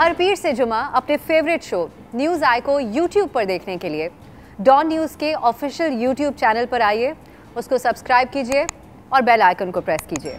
हर पीर से जुमा अपने फेवरेट शो न्यूज़ आई को यूट्यूब पर देखने के लिए डॉन न्यूज़ के ऑफिशियल यूट्यूब चैनल पर आइए, उसको सब्सक्राइब कीजिए और बेल आइकन को प्रेस कीजिए।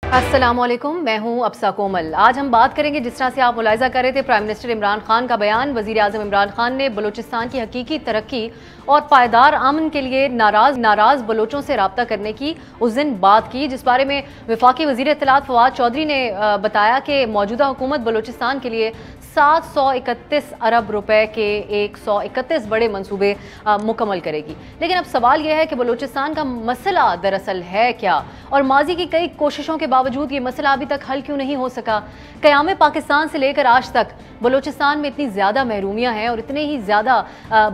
अस्सलामुअलैकुम, मैं हूं अफसा कोमल। आज हम बात करेंगे, जिस तरह से आप मुलाहिजा कर रहे थे, प्राइम मिनिस्टर इमरान खान का बयान। वज़ीर आज़म इमरान खान ने बलूचिस्तान की हकीकी तरक्की और पायदार अमन के लिए नाराज़ बलोचों से रब्ता करने की उस दिन बात की, जिस बारे में वफाकी वज़ीर इत्तलात फवाद चौधरी ने बताया कि मौजूदा हुकूमत बलूचिस्तान के लिए 731 अरब रुपए के 131 बड़े मंसूबे मुकम्मल करेगी। लेकिन अब सवाल यह है कि बलूचिस्तान का मसला दरअसल है क्या, और माजी की कई कोशिशों के बावजूद ये मसला अभी तक हल क्यों नहीं हो सका। क़याम पाकिस्तान से लेकर आज तक बलूचिस्तान में इतनी ज़्यादा महरूमियाँ हैं और इतने ही ज़्यादा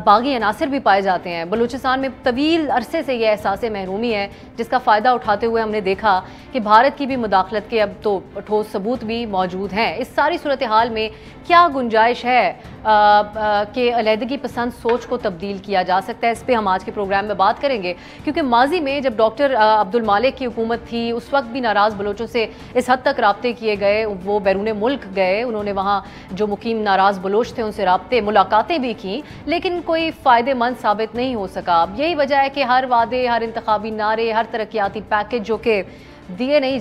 बागी अनासर भी पाए जाते हैं। बलूचिस्तान में तवील अरसे से यह एहसास महरूमी है, जिसका फ़ायदा उठाते हुए हमने देखा कि भारत की भी मुदाखलत के अब तो ठोस सबूत भी मौजूद हैं। इस सारी सूरत हाल में क्या गुंजाइश है कि अलहदगी पसंद सोच को तब्दील किया जा सकता है? इस पर हम आज के प्रोग्राम में बात करेंगे, क्योंकि माजी में जब डॉक्टर अब्दुल मालिक की हुकूमत थी, उस वक्त भी नाराज़ बलोचों से इस हद तक रब्ते किए गए। वो बैरून मुल्क गए, उन्होंने वहाँ जो मुकीम नाराज़ बलोच थे उनसे रब्ते मुलाकातें भी की, लेकिन कोई फ़ायदेमंद साबित नहीं हो सका। अब यही वजह है कि हर वादे, हर इंतखाबी नारे, हर तरक्याती पैकेज जो कि दिए नहीं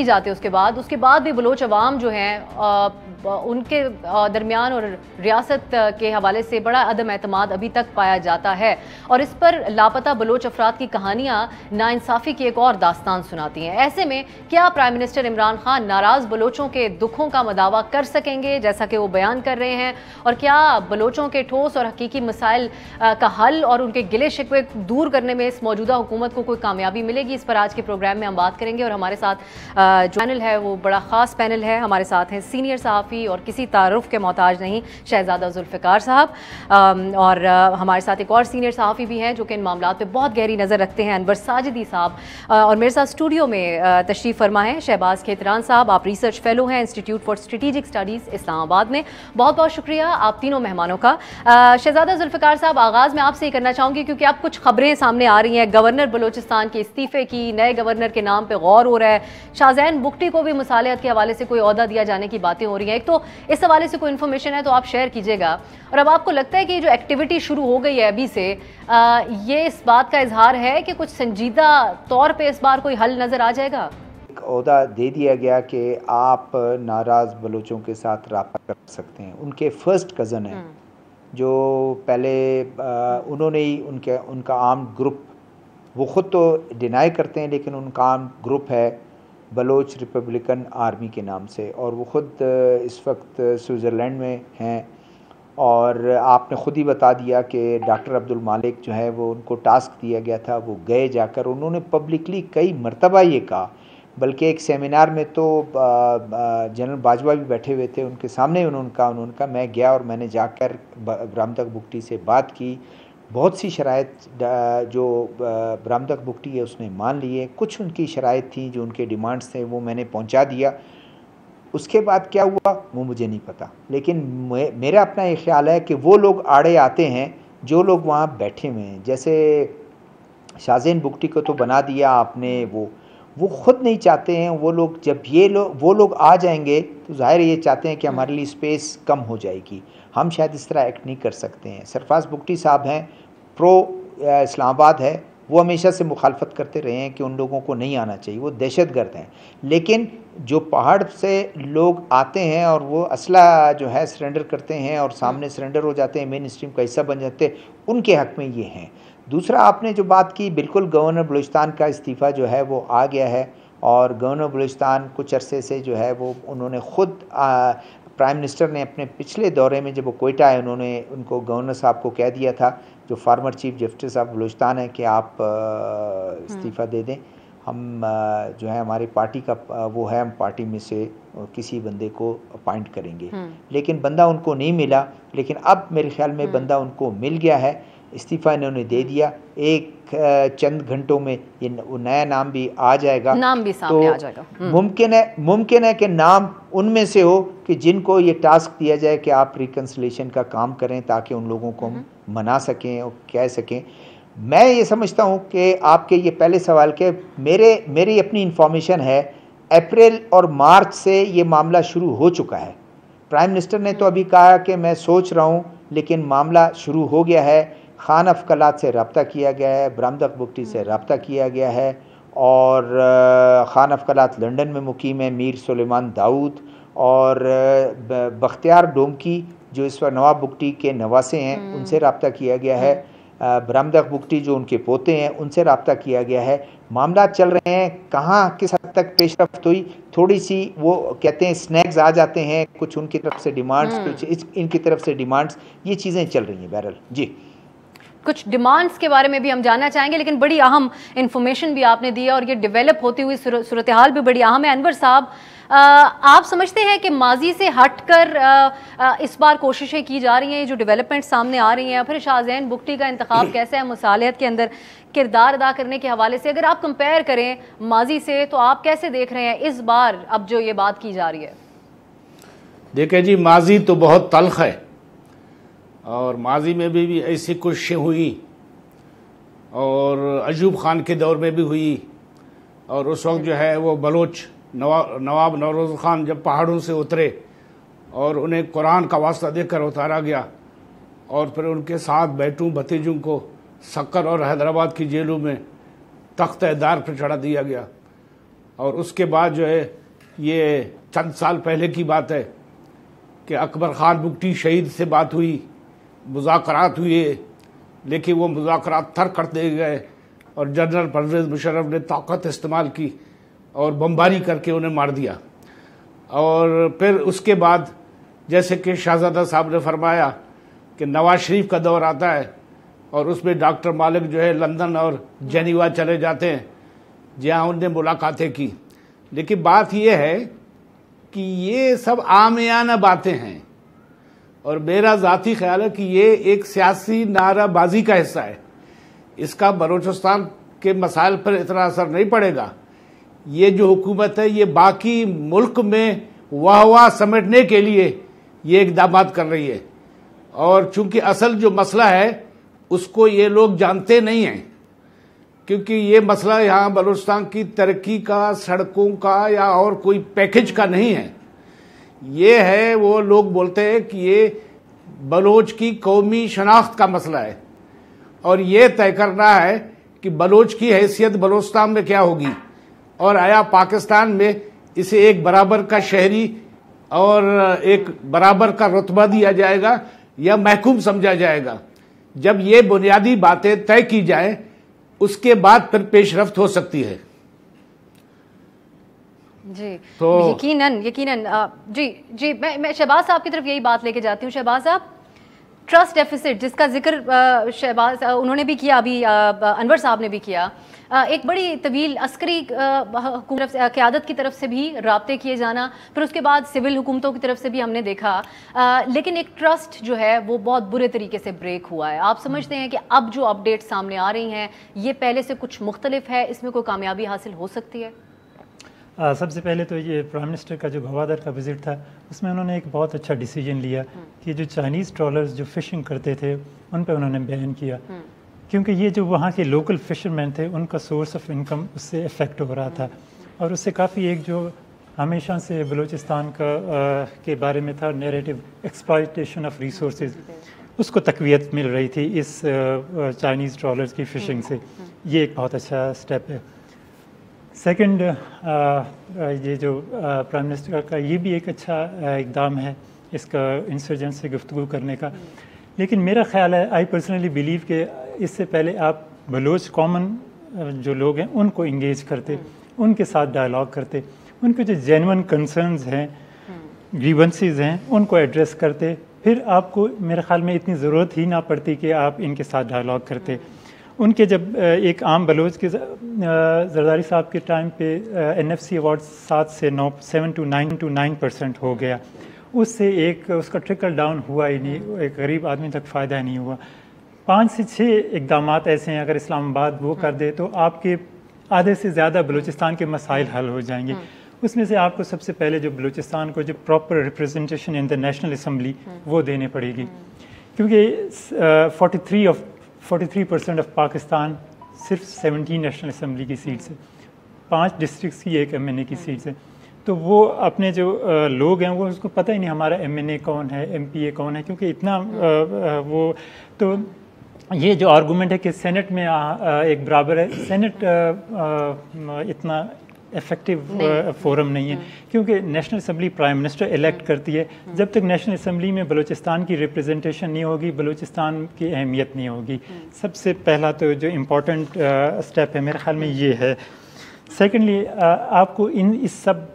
जाते उसके बाद भी बलोच अवाम जो हैं उनके दरमियान और रियासत के हवाले से बड़ा अदम एतमाद अभी तक पाया जाता है। और इस पर लापता बलोच अफराद की कहानियाँ नाइंसाफ़ी की एक और दास्तान सुनाती हैं। ऐसे में क्या प्राइम मिनिस्टर इमरान खान नाराज़ बलोचों के दुखों का मदावा कर सकेंगे, जैसा कि वो बयान कर रहे हैं? और क्या बलोचों के ठोस और हकीकी मसाइल का हल और उनके गिले शिकवे दूर करने में इस मौजूदा हुकूमत को कोई कामयाबी मिलेगी? इस पर आज के प्रोग्राम में हम बात करेंगे। और हमारे साथ जो पैनल है वो बड़ा ख़ास पैनल है। हमारे साथ हैं सीनियर सहाफ़ी और किसी तारुफ के मोहताज नहीं, शहजादा जुल्फ़िकार साहब, और हमारे साथ एक और सीनियर सहाफ़ी भी हैं जो कि इन मामलात पे बहुत गहरी नज़र रखते हैं, अनवर साजिदी साहब। और मेरे साथ स्टूडियो में तशरीफ़ फरमा है शहबाज खेतरान साहब। आप रिसर्च फेलो हैं institute for strategic studies Islamabad में। बहुत बहुत शुक्रिया आप तीनों मेहमानों का। शहजादा जुल्फ़िकार साहब, आगाज़ में आपसे ही करना चाहूँगी, क्योंकि अब कुछ खबरें सामने आ रही हैं गवर्नर बलूचिस्तान के इस्तीफ़े की, नए गवर्नर के नाम पर गौर हो रहा है, शाहज़ैन बुगटी को भी मुसालिहत के हवाले से कोई ओहदा दिया जाने की बातें हो रही हैं। एक तो इस हवाले से कोई इन्फॉर्मेशन है तो आप शेयर कीजिएगा, और अब आपको लगता है कि जो एक्टिविटी शुरू हो गई है अभी से, ये इस बात का इजहार है कि कुछ संजीदा तौर पे इस बार कोई हल नज़र आ जाएगा? एक ओहदा दे दिया गया कि आप नाराज़ बलोचों के साथ रब्ता कर सकते हैं। उनके फर्स्ट कज़न हैं जो पहले उन्होंने ही उनका आर्म्ड ग्रुप, वो ख़ुद तो डिनाई करते हैं, लेकिन उनका आर्म्ड ग्रुप है बलोच रिपब्लिकन आर्मी के नाम से, और वो ख़ुद इस वक्त स्विट्ज़रलैंड में हैं। और आपने ख़ुद ही बता दिया कि डॉक्टर अब्दुल मालिक जो है वो उनको टास्क दिया गया था, वो गए जाकर उन्होंने पब्लिकली कई मरतबा ये कहा, बल्कि एक सेमिनार में तो जनरल बाजवा भी बैठे हुए थे, उनके सामने उन्होंने कहा मैं गया और मैंने जाकर बरामदक बुगटी से बात की। बहुत सी शराइत जो बरामदक बुगटी है उसने मान लिए, कुछ उनकी शराइत थी जो उनके डिमांड्स थे वो मैंने पहुंचा दिया। उसके बाद क्या हुआ वो मुझे नहीं पता, लेकिन मेरा अपना ये ख्याल है कि वो लोग आड़े आते हैं जो लोग वहाँ बैठे हुए हैं। जैसे शाहज़ैन बुगटी को तो बना दिया आपने, वो ख़ुद नहीं चाहते हैं वो लोग। जब वो लोग आ जाएंगे तो ज़ाहिर ये चाहते हैं कि हमारे लिए स्पेस कम हो जाएगी, हम शायद इस तरह एक्ट नहीं कर सकते हैं। सरफराज बुगटी साहब हैं, प्रो इस्लामाबाद है, वो हमेशा से मुखालफत करते रहे हैं कि उन लोगों को नहीं आना चाहिए, वो दहशतगर्द हैं। लेकिन जो पहाड़ से लोग आते हैं और वो असला जो है सरेंडर करते हैं और सामने सरेंडर हो जाते हैं, मेन स्ट्रीम का हिस्सा बन जाते हैं, उनके हक़ में ये हैं। दूसरा, आपने जो बात की, बिल्कुल गवर्नर बलूचिस्तान का इस्तीफ़ा जो है वो आ गया है, और गवर्नर बलूचिस्तान कुछ अरसे से जो है वो उन्होंने ख़ुद प्राइम मिनिस्टर ने अपने पिछले दौरे में जब वो कोयटा आए, उन्होंने उनको गवर्नर साहब को कह दिया था, जो farmer chief justice of Balochistan है, कि आप इस्तीफ़ा दे दें। हम जो है हमारी पार्टी का वो है, हम पार्टी में से किसी बंदे को अपॉइंट करेंगे। लेकिन बंदा उनको नहीं मिला, लेकिन अब मेरे ख्याल में बंदा उनको मिल गया है। इस्तीफ़ा इन्होंने दे दिया, एक चंद घंटों में ये वो नया नाम भी आ जाएगा, नाम भी सामने आ जाएगा। मुमकिन है कि नाम उनमें से हो कि जिनको ये टास्क दिया जाए कि आप रिकन्सिलेशन का काम करें ताकि उन लोगों को मना सकें और कह सकें। मैं ये समझता हूँ कि आपके ये पहले सवाल के मेरी अपनी इंफॉर्मेशन है, अप्रैल और मार्च से ये मामला शुरू हो चुका है। प्राइम मिनिस्टर ने तो अभी कहा कि मैं सोच रहा हूँ, लेकिन मामला शुरू हो गया है। खान अफकलात से रब्ता किया गया है, बरामदक बुगटी से रब्ता किया गया है, और खान अफकलात लंदन में मुकीम है, मीर सुलेमान दाऊद और बख्तियार डोमकी जो इस वक्त नवाब बुगटी के नवासे हैं उनसे रब्ता किया गया है। बरामदक बुगटी जो उनके पोते हैं उनसे रब्ता किया गया है। मामला चल रहे हैं, कहाँ किस हद तक पेशरफ्त हुई, थोड़ी सी वो कहते हैं स्नैक्स आ जाते हैं, कुछ उनकी तरफ से डिमांड्स, कुछ इनकी तरफ से डिमांड्स, ये चीज़ें चल रही हैं। बहरहाल जी, कुछ डिमांड्स के बारे में भी हम जानना चाहेंगे, लेकिन बड़ी अहम इंफॉर्मेशन भी आपने दी है और ये डेवलप होती हुई सूरत हाल भी बड़ी अहम है। अनवर साहब, आप समझते हैं कि माजी से हटकर इस बार कोशिशें की जा रही हैं, जो डेवलपमेंट सामने आ रही हैं, फिर शाहजैन बुगटी का इंतखाब कैसा है मुसालियत के अंदर किरदार अदा करने के हवाले से, अगर आप कंपेयर करें माजी से, तो आप कैसे देख रहे हैं इस बार अब जो ये बात की जा रही है? देखें जी, माजी तो बहुत तल्ख है और माजी में भी ऐसी कोशिशें हुई और अयूब खान के दौर में भी हुई, और उस वक्त जो है वो बलोच नवाब नौरोज़ खान जब पहाड़ों से उतरे और उन्हें कुरान का वास्ता देकर उतारा गया और फिर उनके साथ बैठूं भतीजों को सक्कर और हैदराबाद की जेलों में तख्त-ए-दार पर चढ़ा दिया गया। और उसके बाद जो है ये चंद साल पहले की बात है कि अकबर खान बुगटी शहीद से बात हुई, मुज़ाकरात हुए, लेकिन वो मुज़ाकरात तर्क कर दिए गए और जनरल परवेज़ मुशर्रफ ने ताकत इस्तेमाल की और बमबारी करके उन्हें मार दिया। और फिर उसके बाद जैसे कि शाहज़ादा साहब ने फरमाया कि नवाज शरीफ का दौर आता है और उसमें डॉक्टर मालिक जो है लंदन और जेनीवा चले जाते हैं जहाँ उनने मुलाकातें की। लेकिन बात यह है कि ये सब आमियाना बातें हैं और मेरा ज़ाती ख्याल है कि ये एक सियासी नाराबाजी का हिस्सा है। इसका बलूचिस्तान के मसाइल पर इतना असर नहीं पड़ेगा। ये जो हुकूमत है ये बाकी मुल्क में वाह समेटने के लिए ये इक़दाम कर रही है, और चूंकि असल जो मसला है उसको ये लोग जानते नहीं हैं, क्योंकि ये मसला यहाँ बलूचिस्तान की तरक्की का, सड़कों का या और कोई पैकेज का नहीं है। ये है, वो लोग बोलते हैं कि ये बलोच की कौमी शनाख्त का मसला है और ये तय करना है कि बलोच की हैसियत बलूचिस्तान में क्या होगी और आया पाकिस्तान में इसे एक बराबर का शहरी और एक बराबर का रुतबा दिया जाएगा या महकूम समझा जाएगा। जब ये बुनियादी बातें तय की जाए उसके बाद फिर पेशरफ्त हो सकती है। जी तो यकीनन जी मैं शहबाज साहब की तरफ यही बात लेके जाती हूँ। शहबाज साहब, ट्रस्ट डेफिसिट जिसका जिक्र शहबाज उन्होंने भी किया, अभी अनवर साहब ने भी किया, एक बड़ी तवील अस्करी क़यादत की तरफ से भी राब्ते किए जाना, फिर उसके बाद सिविल हुकूमतों की तरफ से भी हमने देखा, लेकिन एक ट्रस्ट जो है वो बहुत बुरे तरीके से ब्रेक हुआ है। आप समझते हैं कि अब जो अपडेट सामने आ रही हैं ये पहले से कुछ मुख्तलिफ है, इसमें कोई कामयाबी हासिल हो सकती है? सबसे पहले तो ये प्राइम मिनिस्टर का जो गवादर का विज़िट था उसमें उन्होंने एक बहुत अच्छा डिसीजन लिया कि जो चाइनीज़ ट्रॉलर्स जो फ़िशिंग करते थे उन पर उन्होंने बैन किया, क्योंकि ये जो वहाँ के लोकल फ़िशरमैन थे उनका सोर्स ऑफ इनकम उससे इफ़ेक्ट हो रहा था और उससे काफ़ी एक जो हमेशा से बलूचिस्तान का के बारे में था नैरेटिव एक्सप्लॉयटेशन ऑफ रिसोर्सेज, उसको तक़वियत मिल रही थी इस चाइनीज़ ट्रॉलर्स की फ़िशिंग से। ये एक बहुत अच्छा स्टेप है। सेकंड, ये जो प्राइम मिनिस्टर का ये भी एक अच्छा इक़दाम है इसका इंसर्जेंट से गुफ्तगू करने का, लेकिन मेरा ख्याल है, आई पर्सनली बिलीव कि इससे पहले आप बलोच कॉमन जो लोग हैं उनको इंगेज करते, उनके साथ डायलॉग करते, उनके जो जेन्युइन कंसर्न्स हैं, ग्रीवेंसेस हैं, उनको एड्रेस करते, फिर आपको मेरे ख्याल में इतनी ज़रूरत ही ना पड़ती कि आप इनके साथ डायलॉग करते। उनके जब एक आम बलोच के जरदारी साहब के टाइम पे NFC अवार्ड 7 to 9% हो गया, उससे एक उसका ट्रिकल डाउन हुआ ही नहीं, एक गरीब आदमी तक फ़ायदा नहीं हुआ। 5 से 6 इकदामात ऐसे हैं, अगर इस्लामाबाद वो कर दे तो आपके आधे से ज़्यादा बलूचिस्तान के मसाइल हल हो जाएंगे। उसमें से आपको सबसे पहले जो बलूचिस्तान को जो proper representation in the national assembly वो देनी पड़ेगी, क्योंकि 43% ऑफ पाकिस्तान सिर्फ 17 नेशनल असम्बली की सीट्स है, 5 डिस्ट्रिक्ट्स की 1 MNA की सीट्स है। तो वो अपने जो लोग हैं वो उसको पता ही नहीं हमारा MNA कौन है, MPA कौन है, क्योंकि इतना वो तो ये जो आर्गूमेंट है कि सेनेट में एक बराबर है, सेनेट इतना इफ़ेक्टिव फोरम नहीं है, क्योंकि national assembly prime minister elect करती है। जब तक नेशनल असम्बली में बलूचिस्तान की रिप्रेजेंटेशन नहीं होगी, बलूचिस्तान की अहमियत नहीं होगी। सबसे पहला तो जो इम्पोर्टेंट स्टेप है मेरे ख्याल में ये है। सेकेंडली आपको इस सब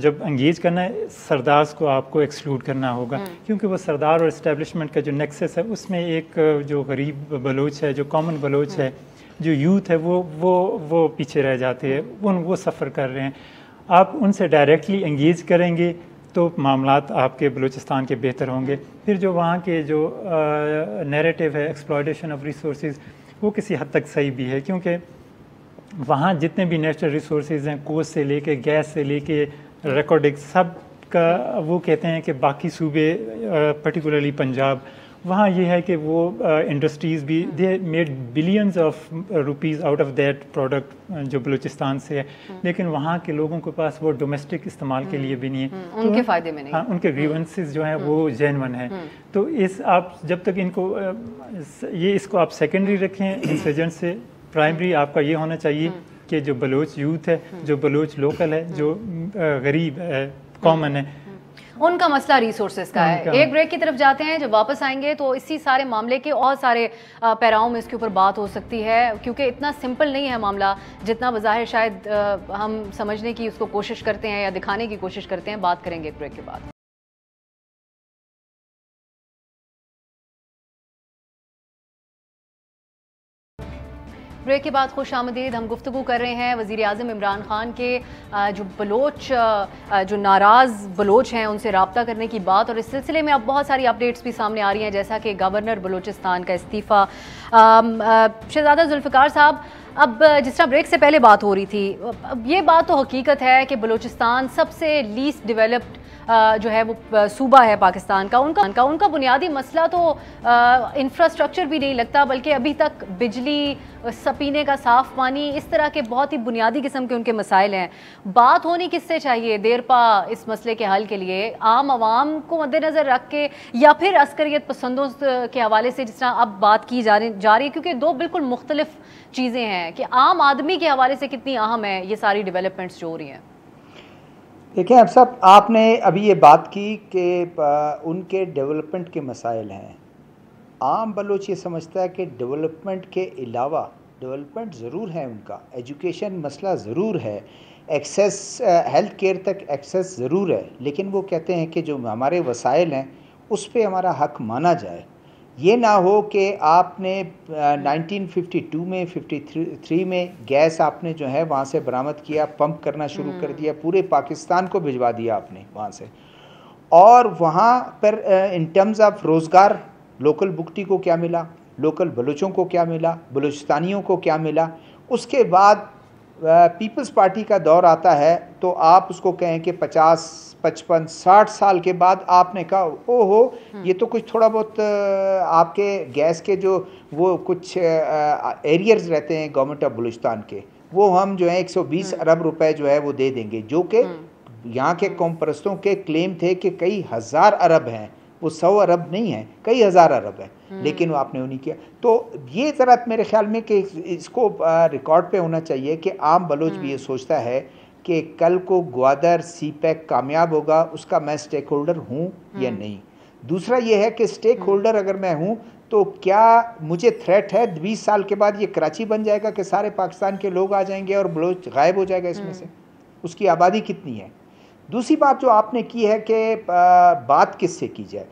जब एंगेज करना है, सरदार्स को आपको एक्सक्लूड करना होगा, क्योंकि वो सरदार और इस्टेब्लिशमेंट का जो नेक्सस है उसमें एक जो गरीब बलोच है, जो कॉमन बलोच है, जो यूथ है वो पीछे रह जाते हैं, वो सफ़र कर रहे हैं। आप उनसे डायरेक्टली एंगेज करेंगे तो मामलात आपके बलूचिस्तान के बेहतर होंगे। फिर जो वहाँ के जो नैरेटिव है एक्सप्लॉयटेशन ऑफ रिसोर्सेज, वो किसी हद तक सही भी है, क्योंकि वहाँ जितने भी नेचुरल रिसोर्सेज हैं, कोस्ट से लेके गैस से लेके रिकॉर्डिंग सब का, वो कहते हैं कि बाकी सूबे पर्टिकुलरली पंजाब, वहाँ ये है कि वो इंडस्ट्रीज़ भी they made billions of rupees out of that product जो बलूचिस्तान से है, लेकिन वहाँ के लोगों के पास वो डोमेस्टिक इस्तेमाल के लिए भी नहीं है, उनके फ़ायदे में नहीं। हाँ, उनके ग्रीवेंसेस जो हैं वो जेन्युइन है। तो इस आप जब तक इनको इसको आप सेकेंडरी रखें इंसर्जेंट से, प्राइमरी आपका ये होना चाहिए कि जो बलोच यूथ है, जो बलोच लोकल है, जो गरीब है, कॉमन है, उनका मसला रिसोर्सेज का है। एक ब्रेक की तरफ जाते हैं, जब वापस आएंगे तो इसी सारे मामले के और सारे पैराओं में इसके ऊपर बात हो सकती है, क्योंकि इतना सिंपल नहीं है मामला जितना बज़ाहिर शायद हम समझने की उसको कोशिश करते हैं या दिखाने की कोशिश करते हैं। बात करेंगे एक ब्रेक के बाद। ब्रेक के बाद खुश आमदीद। हम गुफ्तगू कर रहे हैं वज़ीर आज़म इमरान ख़ान के जो बलोच जो नाराज़ बलोच हैं उनसे रब्ता करने की बात, और इस सिलसिले में अब बहुत सारी अपडेट्स भी सामने आ रही हैं, जैसा कि गवर्नर बलूचिस्तान का इस्तीफ़ा। शहज़ादा जुल्फ़िकार साहब, अब जिस तरह ब्रेक से पहले बात हो रही थी, अब ये बात तो हकीकत है कि बलूचिस्तान सबसे लीस्ट डेवलप्ड जो है वो सूबा है पाकिस्तान का। उनका बुनियादी मसला तो इंफ्रास्ट्रक्चर भी नहीं लगता, बल्कि अभी तक बिजली, पीने का साफ़ पानी, इस तरह के बहुत ही बुनियादी किस्म के उनके मसाइल हैं। बात होनी किससे चाहिए देरपा इस मसले के हल के लिए? आम आवाम को मद्देनज़र रख के, या फिर अस्करियत पसंदों के हवाले से जिस तरह अब बात की जा रही है, क्योंकि दो बिल्कुल मुख्तलिफ चीज़ें हैं कि आम आदमी के हवाले से कितनी अहम है ये सारी डेवलपमेंट्स जो हो रही हैं। देखिए अब साहब, आपने अभी ये बात की कि उनके डेवलपमेंट के मसाइल हैं। आम बलोच ये समझता है कि डेवलपमेंट के अलावा डेवलपमेंट ज़रूर है, उनका एजुकेशन मसला ज़रूर है, एक्सेस हेल्थ केयर तक एक्सेस ज़रूर है, लेकिन वो कहते हैं कि जो हमारे वसाइल हैं उस पर हमारा हक माना जाए। ये ना हो कि आपने 1952 में 53 में गैस आपने जो है वहाँ से बरामद किया, पंप करना शुरू कर दिया, पूरे पाकिस्तान को भिजवा दिया आपने वहाँ से, और वहाँ पर इन टर्म्स ऑफ रोज़गार लोकल बुकटी को क्या मिला, लोकल बलूचों को क्या मिला, बलूचिस्तानियों को क्या मिला। उसके बाद पीपल्स पार्टी का दौर आता है तो आप उसको कहें कि 50, 55, 60 साल के बाद आपने कहा ओहो ये तो कुछ थोड़ा बहुत आपके गैस के जो वो कुछ एरियर्स रहते हैं गवर्नमेंट ऑफ बलूचिस्तान के, वो हम जो है 120 अरब रुपए जो है वो दे देंगे, जो कि यहाँ के कौम परस्तों के क्लेम थे कि कई हज़ार अरब हैं, वो 100 अरब नहीं है, कई हज़ार अरब है, लेकिन वो आपने नहीं किया। तो ये ज़रा मेरे ख्याल में कि इसको रिकॉर्ड पे होना चाहिए कि आम बलोच भी ये सोचता है कि कल को ग्वादर CPEC कामयाब होगा, उसका मैं स्टेक होल्डर हूँ या नहीं। दूसरा ये है कि स्टेक होल्डर अगर मैं हूँ तो क्या मुझे थ्रेट है 20 साल के बाद ये कराची बन जाएगा कि सारे पाकिस्तान के लोग आ जाएंगे और बलोच गायब हो जाएगा इसमें से? उसकी आबादी कितनी है? दूसरी बात जो आपने की है कि बात किससे की जाए,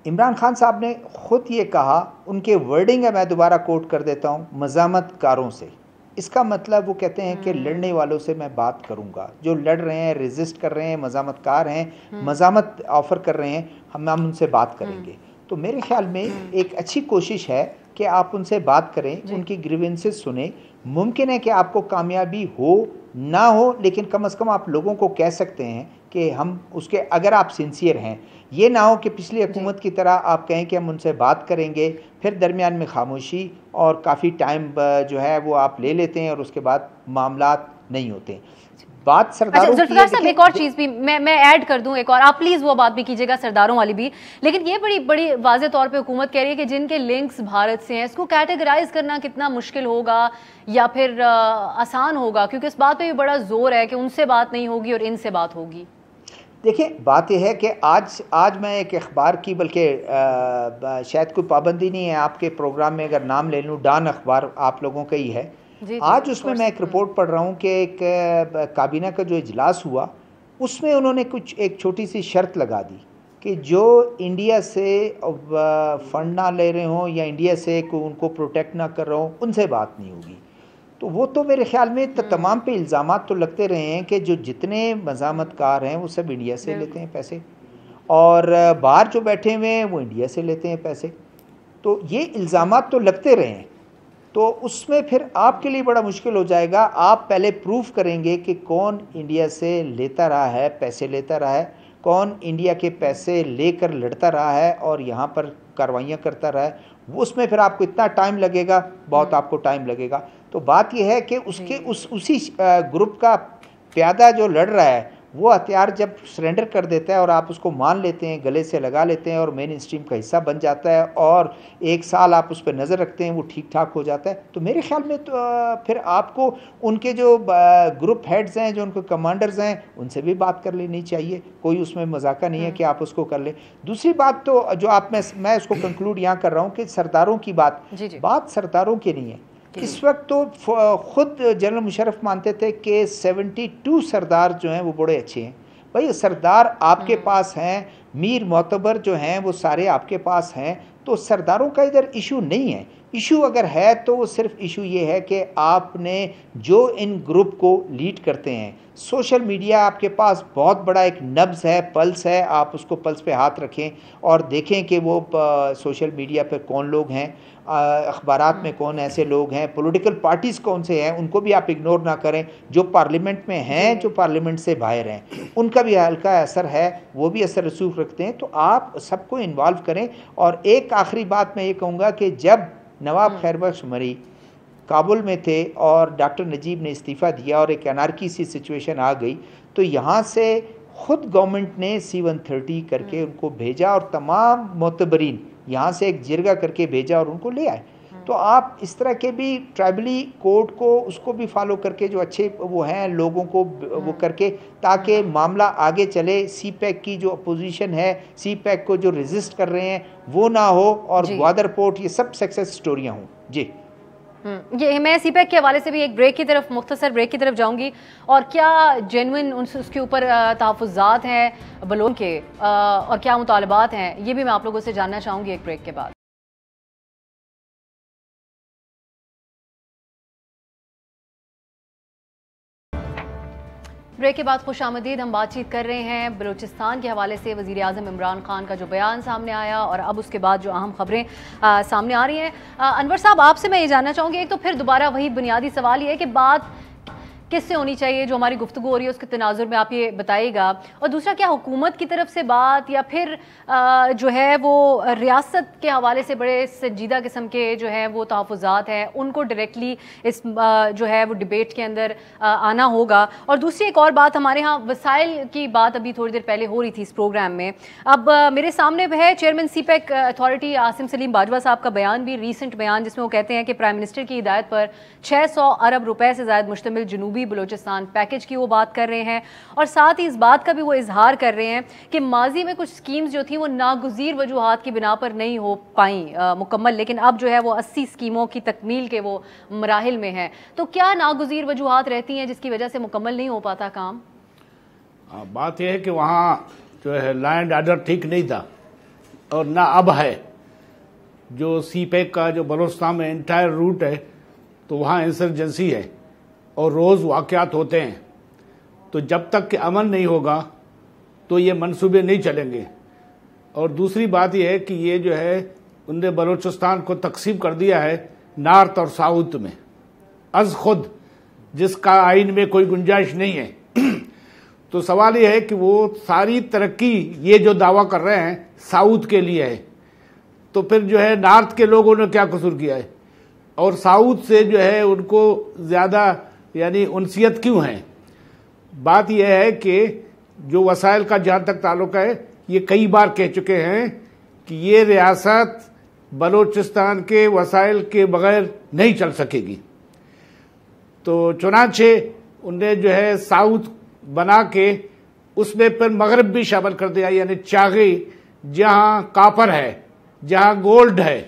इमरान खान साहब ने ख़ुद ये कहा, उनके वर्डिंग है, मैं दोबारा कोट कर देता हूँ, मज़ामतकारों से। इसका मतलब वो कहते हैं कि लड़ने वालों से मैं बात करूँगा, जो लड़ रहे हैं, रेजिस्ट कर रहे हैं, मज़ामतकार हैं, मज़ामत ऑफ़र कर रहे हैं, हम उनसे बात करेंगे। तो मेरे ख्याल में एक अच्छी कोशिश है कि आप उनसे बात करें, उनकी ग्रीवेंसेस सुने। मुमकिन है कि आपको कामयाबी हो ना हो, लेकिन कम से कम आप लोगों को कह सकते हैं कि हम उसके, अगर आप सिंसियर हैं, ये ना हो कि पिछली हुकूमत की तरह आप कहें कि हम उनसे बात करेंगे, फिर दरमियान में खामोशी और काफ़ी टाइम जो है वो आप ले लेते हैं और उसके बाद मामलात नहीं होते। बात सरदारों की जुल्फिकार साहब, एक और चीज़ भी मैं ऐड कर दूं, एक और, आप प्लीज़ वो बात भी कीजिएगा सरदारों वाली भी। लेकिन ये बड़ी वाज़े तौर पे हुकूमत कह रही है कि जिनके लिंक्स भारत से हैं, इसको कैटेगराइज करना कितना मुश्किल होगा या फिर आसान होगा, क्योंकि इस बात पे भी बड़ा जोर है कि उनसे बात नहीं होगी और इनसे बात होगी। देखिए, बात यह है कि आज मैं एक अखबार की, बल्कि शायद कोई पाबंदी नहीं है आपके प्रोग्राम में अगर नाम ले लूँ, डॉन अखबार आप लोगों का ही है। आज उसमें मैं एक रिपोर्ट पढ़ रहा हूँ कि एक काबीना का जो इजलास हुआ उसमें उन्होंने कुछ एक छोटी सी शर्त लगा दी कि जो इंडिया से फंड ना ले रहे हों या इंडिया से उनको प्रोटेक्ट ना कर रहे हों, उनसे बात नहीं होगी। तो वो तो मेरे ख्याल में तमाम पे इल्ज़ामात तो लगते रहे हैं कि जो जितने मज़ामतकार हैं वो सब इंडिया से लेते हैं पैसे, और बाहर जो बैठे हुए हैं वो इंडिया से लेते हैं पैसे। तो ये इल्ज़ामात तो लगते रहे हैं, तो उसमें फिर आपके लिए बड़ा मुश्किल हो जाएगा। आप पहले प्रूफ करेंगे कि कौन इंडिया से लेता रहा है, पैसे लेता रहा है, कौन इंडिया के पैसे लेकर लड़ता रहा है और यहाँ पर कार्रवाइयाँ करता रहा है। वो उसमें फिर आपको इतना टाइम लगेगा, बहुत आपको टाइम लगेगा। तो बात यह है कि उसके उसी ग्रुप का प्यादा जो लड़ रहा है वो हथियार जब सरेंडर कर देता है और आप उसको मान लेते हैं, गले से लगा लेते हैं और मेन स्ट्रीम का हिस्सा बन जाता है और एक साल आप उस पर नज़र रखते हैं, वो ठीक ठाक हो जाता है, तो मेरे ख्याल में तो फिर आपको उनके जो ग्रुप हेड्स हैं, जो उनके कमांडर्स हैं, उनसे भी बात कर लेनी चाहिए। कोई उसमें मजाका नहीं है कि आप उसको कर लें। दूसरी बात तो जो आप मैं उसको कंक्लूड यहाँ कर रहा हूँ कि सरदारों की बात सरदारों की नहीं है। इस वक्त तो खुद जनरल मुशर्रफ मानते थे कि 72 सरदार जो हैं वो बड़े अच्छे हैं। भाई सरदार आपके पास हैं, मीर मोतबर जो हैं वो सारे आपके पास हैं, तो सरदारों का इधर इशू नहीं है। इशू अगर है तो वो सिर्फ इशू ये है कि आपने जो इन ग्रुप को लीड करते हैं, सोशल मीडिया आपके पास बहुत बड़ा एक नब्ज़ है, पल्स है, आप उसको पल्स पे हाथ रखें और देखें कि वो सोशल मीडिया पे कौन लोग हैं, अखबारात में कौन ऐसे लोग हैं, पॉलिटिकल पार्टीज़ कौन से हैं, उनको भी आप इग्नोर ना करें। जो पार्लियामेंट में हैं, जो पार्लियामेंट से बाहर हैं, उनका भी हल्का असर है, वो भी असर रसूख रखते हैं। तो आप सबको इन्वॉल्व करें। और एक आखिरी बात मैं ये कहूँगा कि जब नवाब खैरबख्श मरी काबुल में थे और डॉक्टर नजीब ने इस्तीफ़ा दिया और एक अनारकी सी सिचुएशन आ गई, तो यहाँ से ख़ुद गवर्नमेंट ने C-130 करके उनको भेजा और तमाम मोतबरीन यहाँ से एक जिरगा करके भेजा और उनको ले आए। तो आप इस तरह के भी ट्राइबली कोड को उसको भी फॉलो करके जो अच्छे वो हैं लोगों को वो करके, ताकि मामला आगे चले। CPEC की जो अपोजिशन है, CPEC को जो रेजिस्ट कर रहे हैं वो ना हो और ग्वादर पोर्ट ये सब सक्सेस स्टोरियाँ हों। जी ये मैं CPEC के हवाले से भी एक ब्रेक की तरफ, मुख्तसर ब्रेक की तरफ जाऊंगी। और क्या जेन्युइन उसके ऊपर तहफ़्फ़ुज़ात हैं बलों के और क्या मुतालबात हैं, ये भी मैं आप लोगों से जानना चाहूँगी एक ब्रेक के बाद। ब्रेक के बाद खुशामदीद। हम बातचीत कर रहे हैं बलूचिस्तान के हवाले से वज़ीर आज़म इमरान खान का जो बयान सामने आया और अब उसके बाद जो अहम खबरें सामने आ रही हैं। अनवर साहब, आपसे मैं ये जानना चाहूँगी, एक तो फिर दोबारा वही बुनियादी सवाल ये है कि बात किससे होनी चाहिए, जो हमारी गुफ्तगू हो रही है उसके तनाजुर में आप ये बताइएगा। और दूसरा, क्या हुकूमत की तरफ से बात या फिर जो है वो रियासत के हवाले से बड़े संजीदा किस्म के जो है वो तहफ़्फ़ुज़ात हैं, उनको डायरेक्टली इस जो है वो डिबेट के अंदर आना होगा। और दूसरी एक और बात, हमारे यहाँ वसाइल की बात अभी थोड़ी देर पहले हो रही थी इस प्रोग्राम में। अब मेरे सामने है chairman CPEC authority Asim Salim Bajwa साहब का बयान, भी रीसेंट बयान, जिसमें वो कहते हैं कि प्राइम मिनिस्टर की हिदायत पर 600 अरब रुपए से ज़्यादा मुश्तमिल जनूबी बलूचिस्तान पैकेज की वो बात कर रहे हैं। और साथ ही इस बात का भी वो इजहार कर रहे हैं कि माजी में कुछ स्कीम्स जो थी वो नागुज़ीर वजूहात की बिना पर नहीं हो पाई मुकम्मल, लेकिन अब जो है वो 80 स्कीमों की तकमील के वो मराहिल में है। तो क्या नागुज़ीर वजूहात रहती हैं जिसकी वजह से मुकम्मल नहीं हो पाता काम? बात यह है कि वहाँ जो है लैंड ऑर्डर ठीक नहीं था और ना अब है। जो CPEC का जो बलूचिस्तान में इंटायर रूट है तो वहाँ इंसर्जेंसी है और रोज़ वाक़यात होते हैं। तो जब तक कि अमन नहीं होगा तो ये मंसूबे नहीं चलेंगे। और दूसरी बात यह है कि ये जो है उनने बलूचिस्तान को तकसीम कर दिया है नॉर्थ और साउथ में अज खुद, जिसका आइन में कोई गुंजाइश नहीं है। तो सवाल यह है कि वो सारी तरक्की ये जो दावा कर रहे हैं साउथ के लिए है, तो फिर जो है नॉर्थ के लोगों ने क्या कसूर किया है और साउथ से जो है उनको ज़्यादा यानी उनसियत क्यों है? बात यह है कि जो वसाइल का जहाँ तक ताल्लुक है, ये कई बार कह चुके हैं कि ये रियासत बलूचिस्तान के वसाइल के बगैर नहीं चल सकेगी। तो चुनांचे उनने जो है साउथ बना के उसमें फिर मगरब भी शामिल कर दिया, यानी चागी जहाँ कापर है, जहाँ गोल्ड है,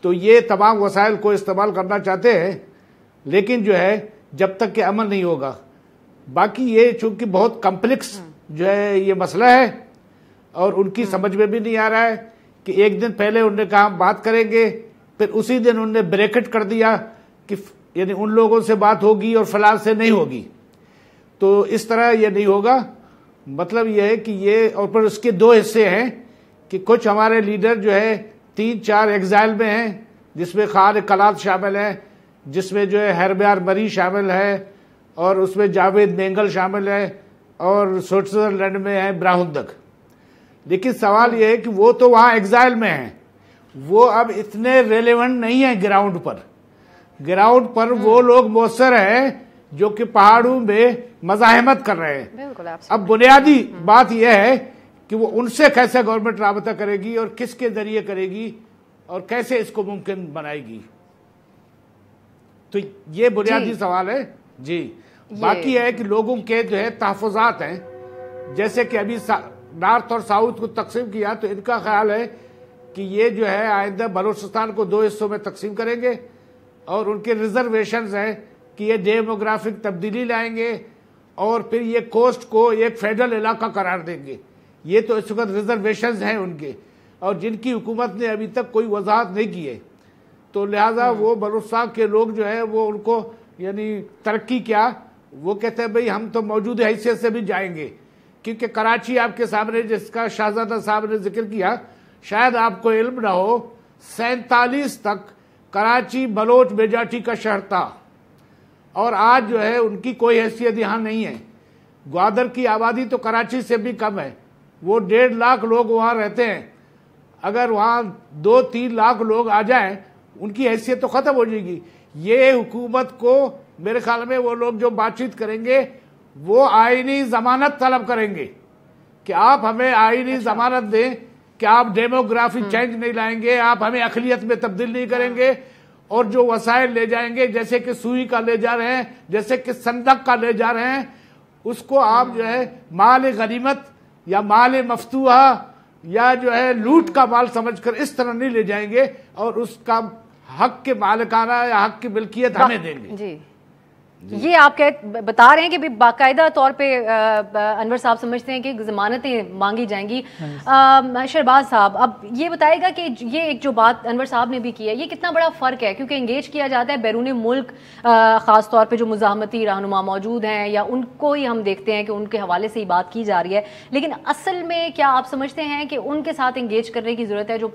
तो ये तमाम वसाइल को इस्तेमाल करना चाहते हैं, लेकिन जो है जब तक कि अमन नहीं होगा। बाकी ये चूंकि बहुत कम्प्लेक्स जो है ये मसला है और उनकी समझ में भी नहीं आ रहा है कि एक दिन पहले उन्होंने कहा हम बात करेंगे, फिर उसी दिन उन्होंने ब्रैकेट कर दिया कि यानी उन लोगों से बात होगी और फलां से नहीं होगी। तो इस तरह ये नहीं होगा। मतलब ये है कि ये, और फिर उसके दो हिस्से हैं कि कुछ हमारे लीडर जो है 3-4 एग्जाइल में हैं, जिसमें खान कलात शामिल है, जिसमें जो है हरब्यार मरी शामिल है, और उसमें जावेद मेंगल शामिल है, और स्विट्जरलैंड में है ब्राहुंदक। लेकिन सवाल यह है कि वो तो वहाँ एग्जाइल में हैं, वो अब इतने रेलेवेंट नहीं है ग्राउंड पर। ग्राउंड पर वो लोग मौसर हैं जो कि पहाड़ों में मज़ाहमत कर रहे हैं। अब बुनियादी बात यह है कि वो उनसे कैसे गवर्नमेंट राबता करेगी और किसके जरिए करेगी और कैसे इसको मुमकिन बनाएगी। तो ये बुनियादी सवाल है जी। बाकी है कि लोगों के जो है तहफ़्फ़ुज़ात हैं, जैसे कि अभी नॉर्थ और साउथ को तकसीम किया, तो इनका ख्याल है कि ये जो है आइंदा बलूचिस्तान को 2 हिस्सों में तकसीम करेंगे और उनके रिजर्वेशंस हैं कि ये डेमोग्राफिक तब्दीली लाएंगे और फिर ये कोस्ट को एक फेडरल इलाका करार देंगे। ये तो इस वक्त रिजर्वेशंस हैं उनके, और जिनकी हुकूमत ने अभी तक कोई वजाहत नहीं की है। तो लिहाजा वो बलूचिस्तान के लोग जो है वो उनको यानी तरक्की क्या, वो कहते हैं भाई हम तो मौजूद हैसियत से भी जाएंगे, क्योंकि कराची आपके सामने जिसका शाहजादा साहब ने जिक्र किया, शायद आपको इल्म ना हो, 47 तक कराची बलोच मेजॉरिटी का शहर था और आज जो है उनकी कोई हैसियत यहाँ नहीं है। ग्वादर की आबादी तो कराची से भी कम है, वो 1.5 लाख लोग वहाँ रहते हैं। अगर वहाँ 2-3 लाख लोग आ जाएं, उनकी हैसियत तो ख़त्म हो जाएगी। ये हुकूमत को मेरे ख्याल में वो लोग जो बातचीत करेंगे वो आईनी जमानत तलब करेंगे कि आप हमें आईनी जमानत दें कि आप डेमोग्राफी चेंज नहीं लाएंगे, आप हमें अक़लियत में तब्दील नहीं करेंगे, और जो वसाइल ले जाएंगे जैसे कि सुई का ले जा रहे हैं, जैसे कि संदक का ले जा रहे हैं, उसको आप जो है माल गनीमत या माल मफतूहा या जो है लूट का माल समझकर इस तरह नहीं ले जाएंगे और उसका हक के मालिकाना या हक की मिल्कियत हमें देंगे। जी ये आप बता रहे हैं कि बाकायदा तौर पे अनवर साहब समझते हैं कि जमानतें मांगी जाएंगी। शहबाज साहब, अब ये बताएगा कि ये एक जो बात अनवर साहब ने भी की है, ये कितना बड़ा फ़र्क है, क्योंकि इंगेज किया जाता है बैरून मुल्क, ख़ास तौर पे जो मुज़ाहमती रहनुमा मौजूद हैं या उनको ही हम देखते हैं कि उनके हवाले से ही बात की जा रही है, लेकिन असल में क्या आप समझते हैं कि उनके साथ इंगेज करने की ज़रूरत है जो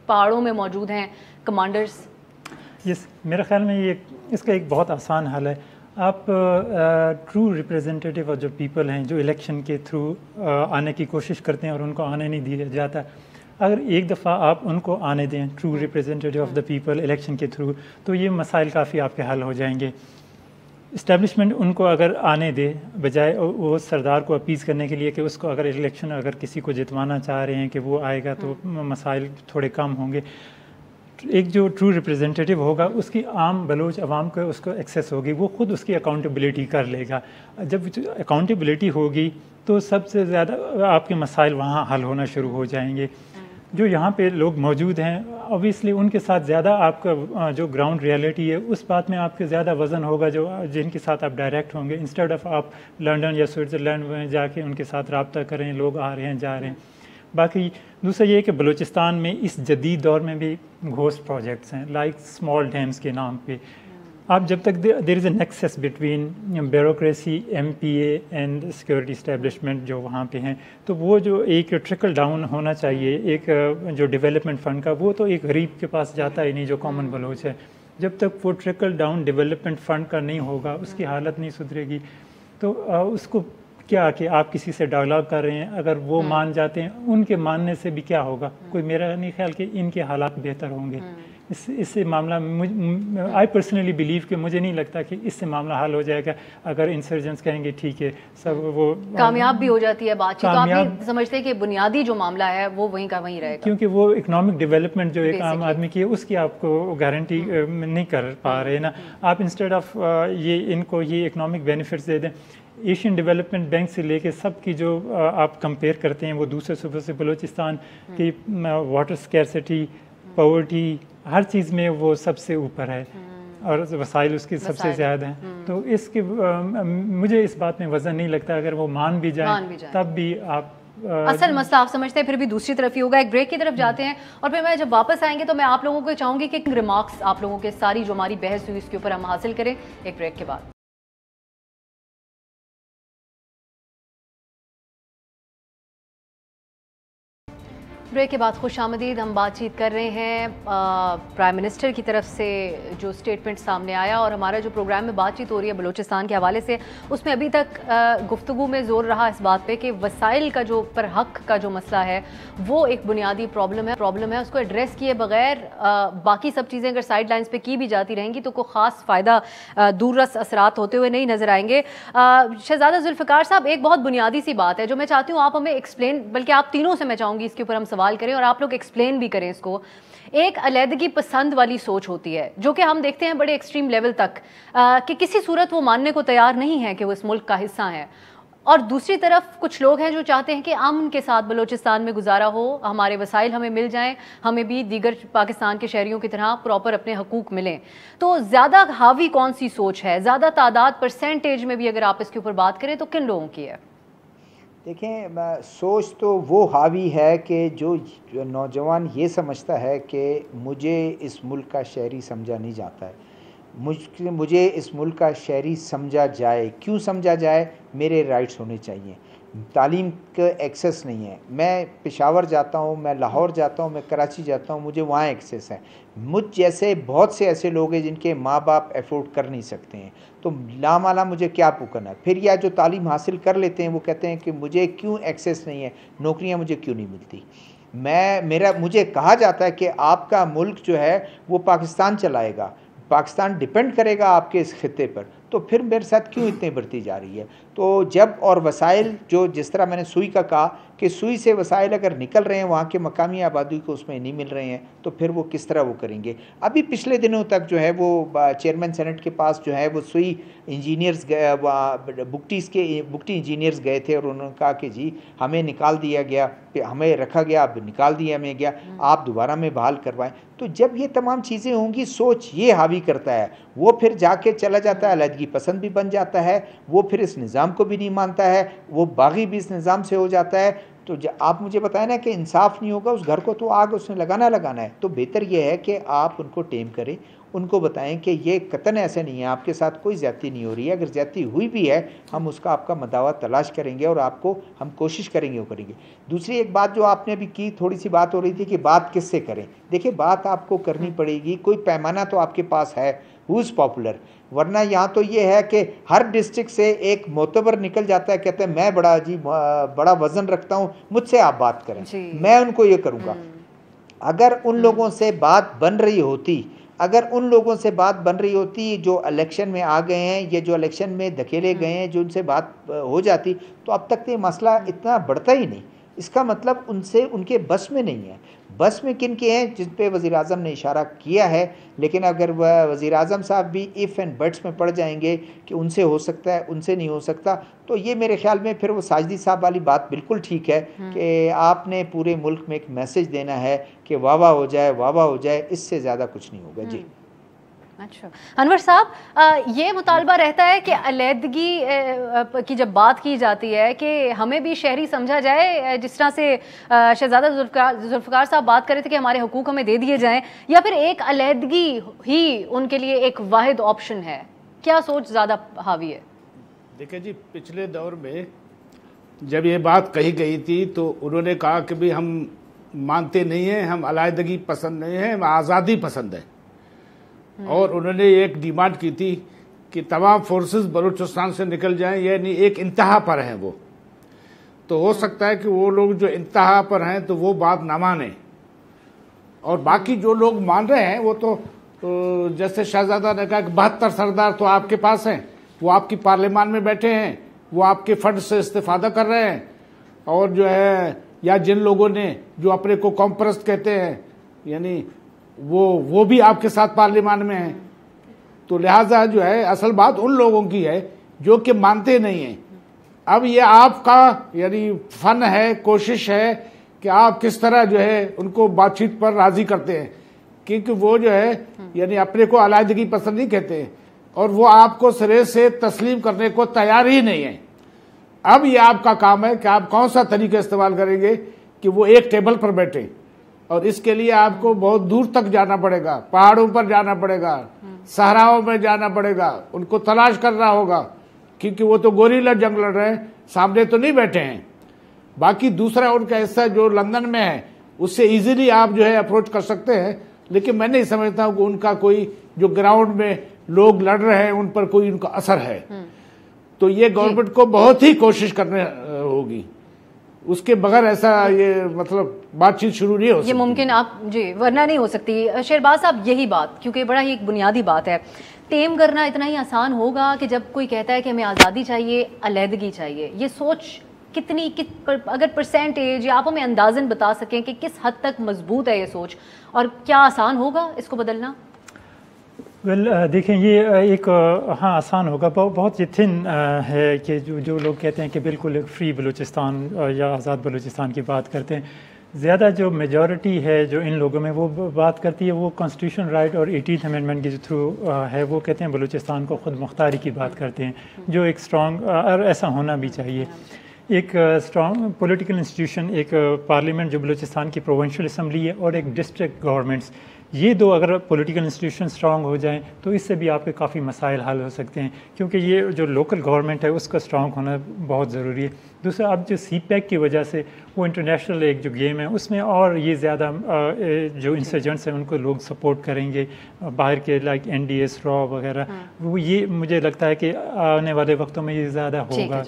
पहाड़ों में मौजूद हैं कमांडर्स? यस, मेरे ख्याल में ये इसका एक बहुत आसान हल है। आप ट्रू रिप्रेजेंटेटिव और जो पीपल हैं जो इलेक्शन के थ्रू आने की कोशिश करते हैं और उनको आने नहीं दिया जाता, अगर एक दफ़ा आप उनको आने दें true representative of the people election के थ्रू, तो ये मसाइल काफ़ी आपके हल हो जाएंगे। इस्टेब्लिशमेंट उनको अगर आने दे, बजाय वो सरदार को अपीज़ करने के लिए कि उसको अगर इलेक्शन अगर किसी को जितवाना चाह रहे हैं कि वो आएगा तो मसाइल थोड़े कम होंगे। एक जो ट्रू रिप्रेजेंटेटिव होगा उसकी आम बलोच अवाम को उसको एक्सेस होगी, वो खुद उसकी अकाउंटेबिलिटी कर लेगा। जब अकाउंटेबिलिटी होगी तो सबसे ज़्यादा आपके मसाइल वहाँ हल होना शुरू हो जाएंगे। जो यहाँ पे लोग मौजूद हैं ऑब्वियसली उनके साथ ज़्यादा आपका जो ग्राउंड रियलिटी है उस बात में आपके ज़्यादा वज़न होगा, जो जिनके साथ आप डायरेक्ट होंगे, इंस्टेड ऑफ आप लंदन या स्विट्ज़रलैंड में जाके उनके साथ रब्ता करें, लोग आ रहे हैं जा रहे हैं। बाकी दूसरा ये है कि बलूचिस्तान में इस जदीद दौर में भी घोस्ट प्रोजेक्ट्स हैं, लाइक स्मॉल डैम्स के नाम पे। आप जब तक there is a nexus between bureaucracy, MPA and security establishment जो वहाँ पे हैं, तो वो जो एक ट्रिकल डाउन होना चाहिए एक जो डेवलपमेंट फ़ंड का, वो तो एक गरीब के पास जाता ही नहीं जो कॉमन बलोच है। जब तक वो ट्रिकल डाउन डेवलपमेंट फ़ंड का नहीं होगा, उसकी हालत नहीं सुधरेगी। तो उसको क्या कि आप किसी से डायलॉग कर रहे हैं, अगर वो मान जाते हैं, उनके मानने से भी क्या होगा, कोई मेरा नहीं ख्याल कि इनके हालात बेहतर होंगे। इससे मामला आई पर्सनली बिलीव कि मुझे नहीं लगता कि इससे मामला हल हो जाएगा अगर इंसर्जेंट्स कहेंगे ठीक है सब वो कामयाब भी हो जाती है बातचीत। तो आप नहीं समझते कि बुनियादी जो मामला है वो वहीं का वहीं रहेगा? क्योंकि वो इकोनॉमिक डेवलपमेंट जो एक आम आदमी की है उसकी आपको गारंटी नहीं कर पा रहे ना आप। इंस्टेड ऑफ ये इनको ये इकोनॉमिक बेनिफिट्स दे दें, एशियन डेवलपमेंट बैंक से लेके सब की जो आप कंपेयर करते हैं वो दूसरे सूबों से, बलूचिस्तान की वाटर स्कैरसिटी, पॉवर्टी, हर चीज़ में वो सबसे ऊपर है और वसाइल उसकी सबसे ज़्यादा हैं। तो इसके मुझे इस बात में वज़न नहीं लगता, अगर वो मान भी जाए तब भी आप असल मसला आप समझते हैं फिर भी दूसरी तरफ ही होगा। एक ब्रेक की तरफ जाते हैं और फिर मैं जब वापस आएंगे तो मैं आप लोगों को चाहूँगी कि रिमार्क्स आप लोगों के सारी जो हमारी बहस हुई इसके ऊपर हम हासिल करें एक ब्रेक के बाद। ब्रेक के बाद खुशामदीद। हम बातचीत कर रहे हैं प्राइम मिनिस्टर की तरफ से जो स्टेटमेंट सामने आया और हमारा जो प्रोग्राम में बातचीत हो रही है बलूचिस्तान के हवाले से, उसमें अभी तक गुफ्तगू में ज़ोर रहा इस बात पे कि वसाइल का जो पर हक का जो मसला है वो एक बुनियादी प्रॉब्लम है। उसको एड्रेस किए बगैर बाकी सब चीज़ें अगर साइड लाइन्स पर की भी जाती रहेंगी तो कोई ख़ास फ़ायदा दूररस असरात होते हुए नहीं नज़र आएंगे। शहजादा जुल्फ़िकार साहब, एक बहुत बुनियादी सी बात है जो मैं चाहती हूँ आप हमें एक्सप्लेन, बल्कि आप तीनों से मैं चाहूँगी इसके ऊपर हम सवाल करें और आप लोग एक्सप्लेन भी करें इसको। एक अलहदगी पसंद वाली सोच होती है जो कि हम देखते हैं बड़े एक्सट्रीम लेवल तक कि किसी सूरत वो मानने को तैयार नहीं है कि वो इस मुल्क का हिस्सा है, और दूसरी तरफ कुछ लोग हैं जो चाहते हैं कि अमन के साथ बलूचिस्तान में गुजारा हो, हमारे वसाइल हमें मिल जाएं, हमें भी दीगर पाकिस्तान के शहरियों की तरह प्रॉपर अपने हकूक मिलें। तो ज़्यादा हावी कौन सी सोच है? ज़्यादा तादाद परसेंटेज में भी अगर आप इसके ऊपर बात करें तो किन लोगों की है? देखें, सोच तो वो हावी है कि जो नौजवान ये समझता है कि मुझे इस मुल्क का शहरी समझा नहीं जाता है, मुझे इस मुल्क का शहरी समझा जाए। क्यों समझा जाए? मेरे राइट्स होने चाहिए। तालीम का एक्सेस नहीं है। मैं पेशावर जाता हूँ, मैं लाहौर जाता हूँ, मैं कराची जाता हूँ, मुझे वहाँ एक्सेस है। मुझ जैसे बहुत से ऐसे लोग हैं जिनके माँ बाप अफोर्ड कर नहीं सकते हैं, तो लामाला मुझे क्या पुकारना है? फिर या जो तालीम हासिल कर लेते हैं वो कहते हैं कि मुझे क्यों एक्सेस नहीं है, नौकरियाँ मुझे क्यों नहीं मिलती। मुझे कहा जाता है कि आपका मुल्क जो है वो पाकिस्तान चलाएगा, पाकिस्तान डिपेंड करेगा आपके इस खित्ते पर, तो फिर मेरे साथ क्यों इतनी बढ़ती जा रही है? तो जब और वसाइल जो जिस तरह मैंने सुई का कहा कि सुई से वसाइल अगर निकल रहे हैं वहाँ के मकामी आबादी को उसमें नहीं मिल रहे हैं, तो फिर वो किस तरह वो करेंगे? अभी पिछले दिनों तक जो है वो चेयरमैन सेनेट के पास जो है वो सुई इंजीनियर्स बुकटी इंजीनियर्स गए थे और उन्होंने कहा कि जी हमें निकाल दिया गया, हमें रखा गया, अब निकाल दिया हमें गया, आप दोबारा में बहाल करवाएं। तो जब ये तमाम चीज़ें होंगी, सोच ये हावी करता है, वो फिर जाके चला जाता है, अलहदगी पसंद भी बन जाता है, वो फिर इस निज़ाम को भी नहीं मानता है, वो बागी भी इस निज़ाम से हो जाता है। तो आप मुझे बताएं ना कि इंसाफ नहीं होगा, उस घर को तो आग उसने लगाना है। तो बेहतर ये है कि आप उनको टेम करें, उनको बताएं कि ये कतन ऐसे नहीं है, आपके साथ कोई ज़्यादती नहीं हो रही है, अगर ज़्यादती हुई भी है हम उसका आपका मदावा तलाश करेंगे और आपको हम कोशिश करेंगे वो करेंगे। दूसरी एक बात जो आपने अभी की, थोड़ी सी बात हो रही थी कि बात किससे करें। देखिए, बात आपको करनी पड़ेगी, कोई पैमाना तो आपके पास है, हु इज़ पॉपुलर, वरना यहाँ तो ये है कि हर डिस्ट्रिक्ट से एक मोतबर निकल जाता है, कहते हैं मैं बड़ा वज़न रखता हूँ, मुझसे आप बात करें, मैं उनको ये करूँगा। अगर उन लोगों से बात बन रही होती, अगर उन लोगों से बात बन रही होती जो इलेक्शन में आ गए हैं, ये जो इलेक्शन में धकेले गए हैं, जो उनसे बात हो जाती तो अब तक ये मसला इतना बढ़ता ही नहीं। इसका मतलब उनसे उनके बस में नहीं है। बस में किन के हैं जिन पे वज़ीर आज़म ने इशारा किया है, लेकिन अगर वह वज़ीर आज़म साहब भी इफ़ एंड बट्स में पड़ जाएंगे कि उनसे हो सकता है, उनसे नहीं हो सकता, तो ये मेरे ख्याल में फिर वो साजिदी साहब वाली बात बिल्कुल ठीक है कि आपने पूरे मुल्क में एक मैसेज देना है कि वाह वाह हो जाए, इससे ज़्यादा कुछ नहीं होगा। जी अच्छा अनवर साहब, ये मुतालबा रहता है कि अलहदगी की जब बात की जाती है कि हमें भी शहरी समझा जाए, जिस तरह से शहजादा जुल्फ़िकार साहब बात कर रहे थे कि हमारे हुकूक हमें दे दिए जाएं, या फिर एक अलहदगी ही उनके लिए एक वाहिद ऑप्शन है? क्या सोच ज़्यादा हावी है? देखिए जी, पिछले दौर में जब ये बात कही गई थी तो उन्होंने कहा कि भी हम मानते नहीं हैं, हम अलहदगी पसंद नहीं हैं, हम आज़ादी पसंद है। और उन्होंने एक डिमांड की थी कि तमाम फोर्सेस बलूचिस्तान से निकल जाएं, यानी एक इंतहा पर हैं वो। तो हो सकता है कि वो लोग जो इंतहा पर हैं तो वो बात ना माने, और बाकी जो लोग मान रहे हैं वो तो जैसे शहजादा ने कहा कि 72 सरदार तो आपके पास हैं, वो आपकी पार्लियामान में बैठे हैं, वो आपके फंड से इस्तेफादा कर रहे हैं, और जो है या जिन लोगों ने जो अपने को कॉम्प्रस्ट कहते हैं, यानी वो भी आपके साथ पार्लियामान में है। तो लिहाजा जो है असल बात उन लोगों की है जो कि मानते नहीं हैं। अब ये आपका यानी फन है, कोशिश है कि आप किस तरह जो है उनको बातचीत पर राजी करते हैं, क्योंकि वो जो है यानी अपने को अलहदगी पसंद नहीं कहते हैं और वो आपको सिरे से तस्लीम करने को तैयार ही नहीं है। अब ये आपका काम है कि आप कौन सा तरीका इस्तेमाल करेंगे कि वो एक टेबल पर बैठे, और इसके लिए आपको बहुत दूर तक जाना पड़ेगा, पहाड़ों पर जाना पड़ेगा, सहराओं में जाना पड़ेगा, उनको तलाश करना होगा, क्योंकि वो तो गोरिल्ला जंग लड़ रहे हैं, सामने तो नहीं बैठे हैं। बाकी दूसरा उनका हिस्सा जो लंदन में है उससे इजीली आप जो है अप्रोच कर सकते हैं, लेकिन मैं नहीं समझता हूँ कि उनका कोई जो ग्राउंड में लोग लड़ रहे हैं उन पर कोई उनका असर है। तो ये गवर्नमेंट को बहुत ही कोशिश करने होगी, उसके बगैर ऐसा ये मतलब बातचीत शुरू नहीं हो सकती। ये मुमकिन आप जी वरना नहीं हो सकती। शहरबाज साहब, यही बात, क्योंकि बड़ा ही एक बुनियादी बात है, टेम करना इतना ही आसान होगा कि जब कोई कहता है कि हमें आज़ादी चाहिए, अलहदगी चाहिए, ये सोच अगर परसेंटेज या आप हमें अंदाजन बता सकें कि किस हद तक मजबूत है ये सोच, और क्या आसान होगा इसको बदलना? देखें, ये एक हाँ आसान होगा, बहुत ये थिन है कि जो लोग कहते हैं कि बिल्कुल एक फ्री बलूचिस्तान या आज़ाद बलूचिस्तान की बात करते हैं। ज़्यादा जो मेजॉरिटी है जो इन लोगों में वो बात करती है वो कॉन्स्टिट्यूशन राइट और 18th अमेंडमेंट के जो थ्रू है, वो कहते हैं बलूचिस्तान को ख़ुद मुख्तारी की बात करते हैं, जो एक स्ट्रॉन्ग और ऐसा होना भी चाहिए। एक स्ट्रॉन्ग पॉलिटिकल इंस्टीट्यूशन, एक पार्लियामेंट जो बलूचिस्तान की प्रोविंशियल असम्बली है, और एक डिस्ट्रिक्ट गवर्नमेंट्स, ये दो अगर पॉलिटिकल इंस्टीट्यूशन स्ट्रॉन्ग हो जाएं तो इससे भी आपके काफ़ी मसाइल हल हो सकते हैं, क्योंकि ये जो लोकल गवर्नमेंट है उसका स्ट्रॉन्ग होना बहुत ज़रूरी है। दूसरा, अब जो CPEC की वजह से वो इंटरनेशनल एक जो गेम है उसमें और ये ज़्यादा जो इंसर्जेंट्स हैं उनको लोग सपोर्ट करेंगे, बाहर के लाइक NDS रॉ वगैरह, वो ये मुझे लगता है कि आने वाले वक्तों में ये ज़्यादा होगा।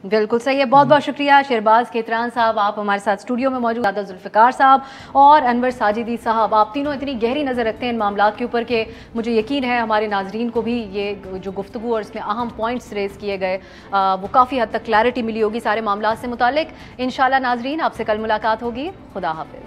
बिल्कुल सही है। बहुत बहुत शुक्रिया शहरबाज खेतरान साहब, आप हमारे साथ स्टूडियो में मौजूद, शहजादा जुल्फ़िकार साहब और अनवर साजिदी साहब, आप तीनों इतनी गहरी नज़र रखते हैं इन मामलात के ऊपर कि मुझे यकीन है हमारे नाजरीन को भी ये जो गुफ्तगू और इसमें अहम पॉइंट्स रेज़ किए गए वो काफ़ी हद तक क्लैरिटी मिली होगी सारे मामलात से मुतालिक। इंशाल्लाह नाजरीन, आपसे कल मुलाकात होगी। खुदा हाफ़िज़।